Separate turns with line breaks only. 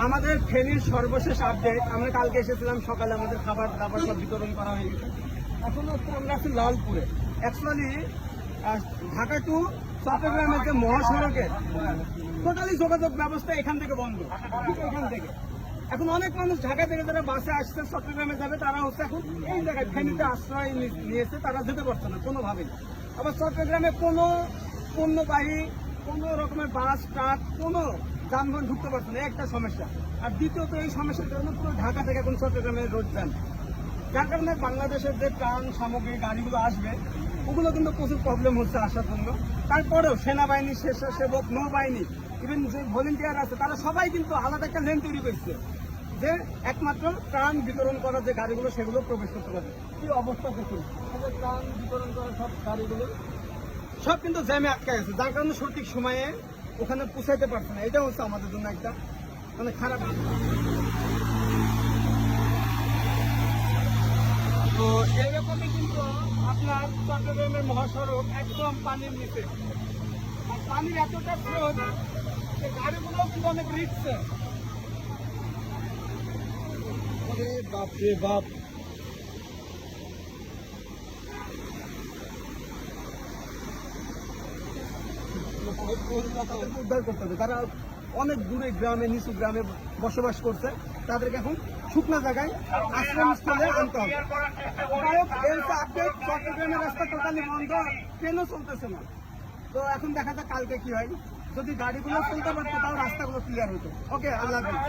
আমাদের ফেনীর সর্বশেষ আপডেট, আমরা কালকে এসেছিলাম সকালে, আমাদের খাবার দাবার সব বিতরণ করা হয়ে গেছে। এখন হচ্ছে আমরা আছি লালপুরে। অ্যাকচুয়ালি ঢাকা টু চট্টগ্রামের যে মহাসড়কের টোটালি যোগাযোগ ব্যবস্থা এখান থেকে বন্ধ, এখান থেকে। এখন অনেক মানুষ ঢাকা থেকে যারা বাসে আসছে চট্টগ্রামে যাবে, তারা হচ্ছে এখন এই জায়গায় ফেনীতে আশ্রয় নিয়েছে, তারা যেতে পারছে না কোনোভাবেই। আবার চট্টগ্রামে কোনো পণ্যবাহী কোনো রকমের বাস ট্রাক কোনো যানবাহন ঢুকতে পারছে না, একটা সমস্যা। আর দ্বিতীয়ত এই সমস্যার কারণে পুরো ঢাকা থেকে এখন চট্টগ্রামে রোড জ্যাম, যার কারণে বাংলাদেশের যে ত্রাণ সামগ্রী গাড়িগুলো আসবে ওগুলো কিন্তু প্রচুর প্রবলেম হচ্ছে আসার জন্য। তারপরেও সেনাবাহিনী, স্বেচ্ছাসেবক, নৌবাহিনী, ইভেন যে ভলেন্টিয়ার আছে, তারা সবাই কিন্তু আলাদা একটা লেন তৈরি করছে যে একমাত্র ত্রাণ বিতরণ করার যে গাড়িগুলো সেগুলো প্রবেশ করতে পারবে। কি অবস্থা দেখুন, ত্রাণ বিতরণ করা সব গাড়িগুলো সব কিন্তু জ্যামে আটকে গেছে, যার কারণে সঠিক সময়ে ওখানে পৌঁছাইতে পারছে না। এটা হচ্ছে আমাদের জন্য একটা মানে খারাপ। তো এরকমই কিন্তু আপনার চট্টগ্রামের মহাসড়ক একদম পানির নিচে, আর পানির এতটা স্রোত যে গাড়িগুলো কিন্তু অনেক রিস্ক। বাপ রে বাপ, উদ্ধার করতে হবে। তারা অনেক দূরে গ্রামে, নিচু গ্রামে বসবাস করছে, তাদেরকে এখন শুকনা জায়গায় আশ্রমস্থলে আনতে হবে। চট্টগ্রামের রাস্তা টোটালি বন্ধ, ট্রেনও চলতেছে না। তো এখন দেখা যাক কালকে কি হয়। যদি গাড়িগুলো চলতে পারতো তাও রাস্তাগুলো ক্লিয়ার হতো। ওকে, আল্লাহ হাফেজ।